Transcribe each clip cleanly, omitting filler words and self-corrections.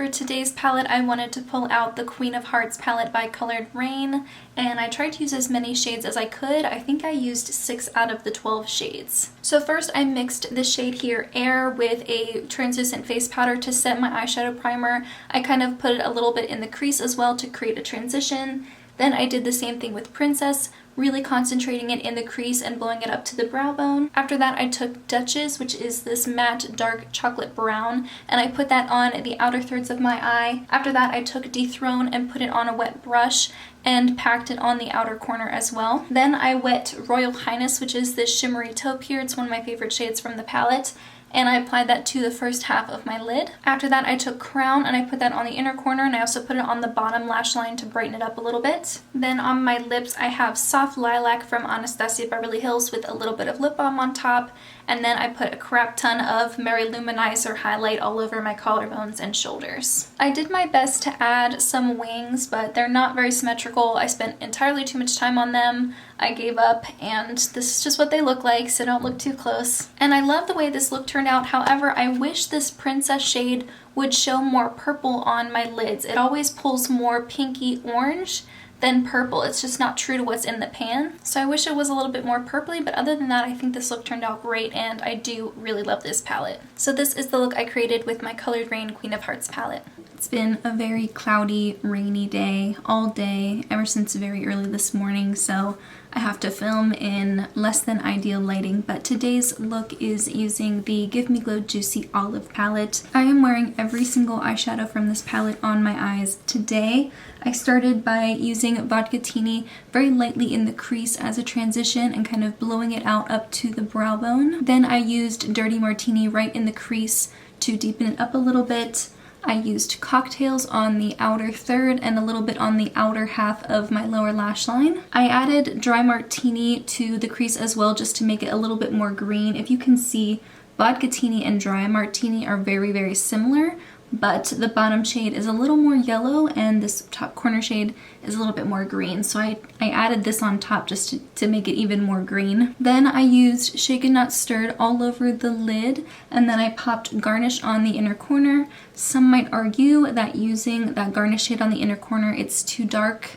For today's palette, I wanted to pull out the Queen of Hearts palette by Colored Raine, and I tried to use as many shades as I could. I think I used 6 out of the 12 shades. So first I mixed the shade here, Air, with a translucent face powder to set my eyeshadow primer. I kind of put it a little bit in the crease as well to create a transition. Then I did the same thing with Princess, really concentrating it in the crease and blowing it up to the brow bone. After that, I took Duchess, which is this matte dark chocolate brown, and I put that on the outer thirds of my eye. After that, I took Dethrone and put it on a wet brush and packed it on the outer corner as well. Then I wet Royal Highness, which is this shimmery taupe here. It's one of my favorite shades from the palette, and I applied that to the first half of my lid. After that, I took Crown and I put that on the inner corner, and I also put it on the bottom lash line to brighten it up a little bit. Then on my lips, I have Soft Lilac from Anastasia Beverly Hills with a little bit of lip balm on top, and then I put a crap ton of Mary Luminizer highlight all over my collarbones and shoulders. I did my best to add some wings, but they're not very symmetrical. I spent entirely too much time on them. I gave up, and this is just what they look like, so don't look too close. And I love the way this look turned out. However, I wish this Princess shade would show more purple on my lids. It always pulls more pinky orange than purple. It's just not true to what's in the pan. So I wish it was a little bit more purpley, but other than that, I think this look turned out great, and I do really love this palette. So this is the look I created with my Colored Raine Queen of Hearts palette. It's been a very cloudy, rainy day all day, ever since very early this morning, so I have to film in less than ideal lighting, but today's look is using the Give Me Glow Juicy Olive palette. I am wearing every single eyeshadow from this palette on my eyes today. I started by using Vodka-Tini very lightly in the crease as a transition and kind of blowing it out up to the brow bone. Then I used Dirty Martini right in the crease to deepen it up a little bit. I used Cocktails on the outer third and a little bit on the outer half of my lower lash line. I added Dry Martini to the crease as well, just to make it a little bit more green. If you can see, Vodka-Tini and Dry Martini are very, very similar, but the bottom shade is a little more yellow and this top corner shade is a little bit more green. So I added this on top just to make it even more green. Then I used Shaken Not Stirred all over the lid, and then I popped Garnish on the inner corner. Some might argue that using that garnish shade on the inner corner, it's too dark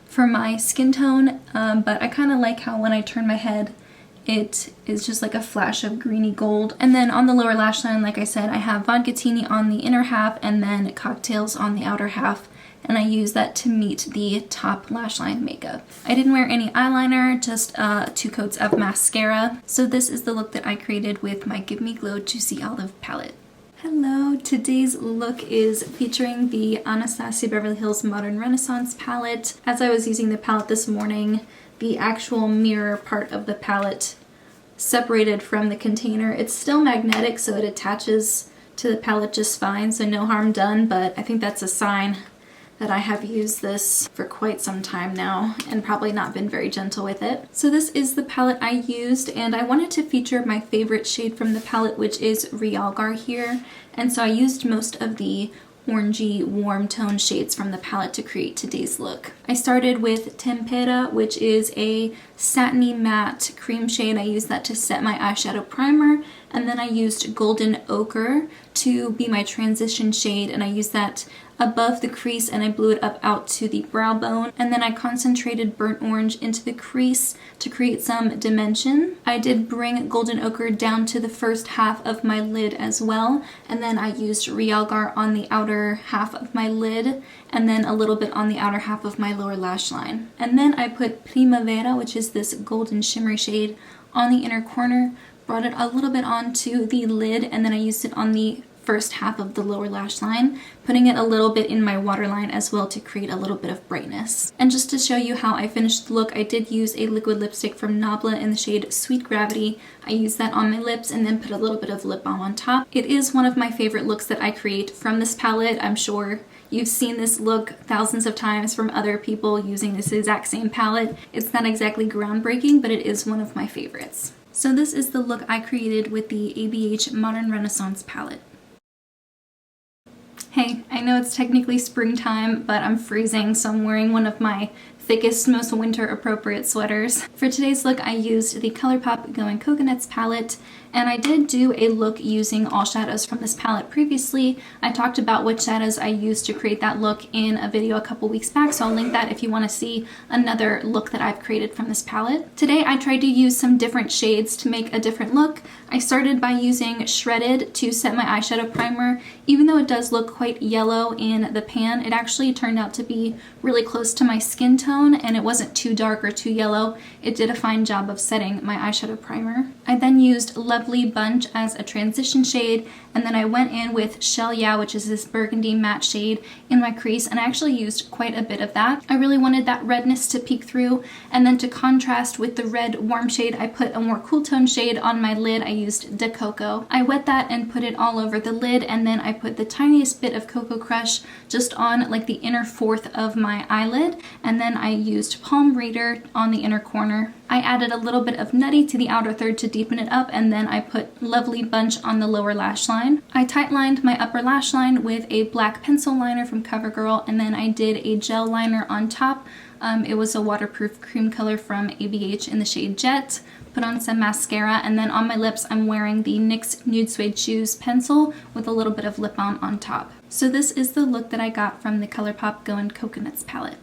for my skin tone, but I kind of like how when I turn my head, it is just like a flash of greeny gold. And then on the lower lash line, like I said, I have Vodka-Tini on the inner half and then Cocktails on the outer half, and I use that to meet the top lash line makeup. I didn't wear any eyeliner, just 2 coats of mascara. So this is the look that I created with my Give Me Glow Juicy Olive palette. Hello, today's look is featuring the Anastasia Beverly Hills Modern Renaissance palette. As I was using the palette this morning, the actual mirror part of the palette separated from the container. It's still magnetic, so it attaches to the palette just fine, so no harm done, but I think that's a sign that I have used this for quite some time now and probably not been very gentle with it. So this is the palette I used, and I wanted to feature my favorite shade from the palette, which is Realgar here, and so I used most of the orangey warm tone shades from the palette to create today's look. I started with Tempera, which is a satiny matte cream shade. I used that to set my eyeshadow primer, and then I used Golden Ochre to be my transition shade, and I used that above the crease and I blew it up out to the brow bone, and then I concentrated Burnt Orange into the crease to create some dimension. I did bring Golden Ochre down to the first half of my lid as well, and then I used Realgar on the outer half of my lid and then a little bit on the outer half of my lower lash line. And then I put Primavera, which is this golden shimmery shade, on the inner corner, brought it a little bit onto the lid, and then I used it on the first half of the lower lash line, putting it a little bit in my waterline as well to create a little bit of brightness. And just to show you how I finished the look, I did use a liquid lipstick from Nabla in the shade Sweet Gravity. I used that on my lips and then put a little bit of lip balm on top. It is one of my favorite looks that I create from this palette. I'm sure you've seen this look thousands of times from other people using this exact same palette. It's not exactly groundbreaking, but it is one of my favorites. So this is the look I created with the ABH Modern Renaissance palette. Hey, I know it's technically springtime, but I'm freezing, so I'm wearing one of my thickest, most winter appropriate sweaters. For today's look, I used the Colourpop Going Coconuts palette, And I did do a look using all shadows from this palette previously. I talked about which shadows I used to create that look in a video a couple weeks back, so I'll link that if you want to see another look that I've created from this palette. Today I tried to use some different shades to make a different look. I started by using Shredded to set my eyeshadow primer. Even though it does look quite yellow in the pan, it actually turned out to be really close to my skin tone, and it wasn't too dark or too yellow. It did a fine job of setting my eyeshadow primer. I then used Lovely Bunch as a transition shade, and then I went in with Shell Yeah, which is this burgundy matte shade, in my crease, and I actually used quite a bit of that. I really wanted that redness to peek through, and then to contrast with the red warm shade, I put a more cool tone shade on my lid. I used De Coco. I wet that and put it all over the lid, and then I put the tiniest bit of Cocoa Crush just on like the inner fourth of my eyelid, and then I used Palm Reader on the inner corner. I added a little bit of Nutty to the outer third to deepen it up, and then I put Lovely Bunch on the lower lash line. I tight lined my upper lash line with a black pencil liner from CoverGirl, and then I did a gel liner on top. It was a waterproof cream color from ABH in the shade Jet. Put on some mascara, and then on my lips I'm wearing the NYX Nude Suede Shoes pencil with a little bit of lip balm on top. So this is the look that I got from the Colourpop Goin' Coconuts palette.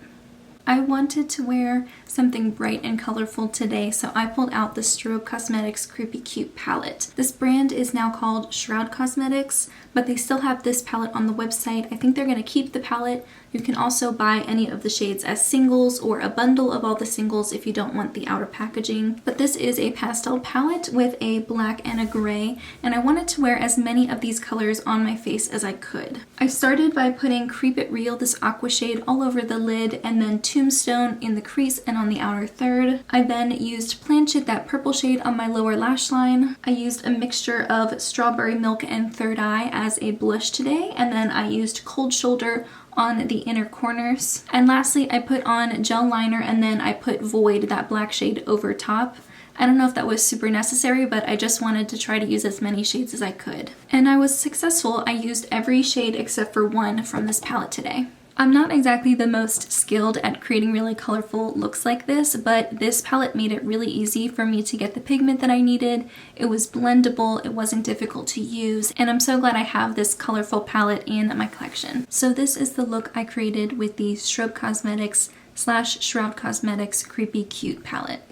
I wanted to wear something bright and colorful today, so I pulled out the Shroud Cosmetics Creepy Cute palette. This brand is now called Shroud Cosmetics, but they still have this palette on the website. I think they're going to keep the palette. You can also buy any of the shades as singles or a bundle of all the singles if you don't want the outer packaging. But this is a pastel palette with a black and a gray, and I wanted to wear as many of these colors on my face as I could. I started by putting Creep It Real, this aqua shade, all over the lid, and then Tombstone in the crease and on the outer third. I then used Planchet, that purple shade, on my lower lash line. I used a mixture of Strawberry Milk and Third Eye as a blush today, and then I used Cold Shoulder on the inner corners. And lastly, I put on gel liner, and then I put Void, that black shade, over top. I don't know if that was super necessary, but I just wanted to try to use as many shades as I could. And I was successful. I used every shade except for one from this palette today. I'm not exactly the most skilled at creating really colorful looks like this, but this palette made it really easy for me to get the pigment that I needed. It was blendable, it wasn't difficult to use, and I'm so glad I have this colorful palette in my collection. So this is the look I created with the Shroud Cosmetics / Shroud Cosmetics Creepy Cute palette.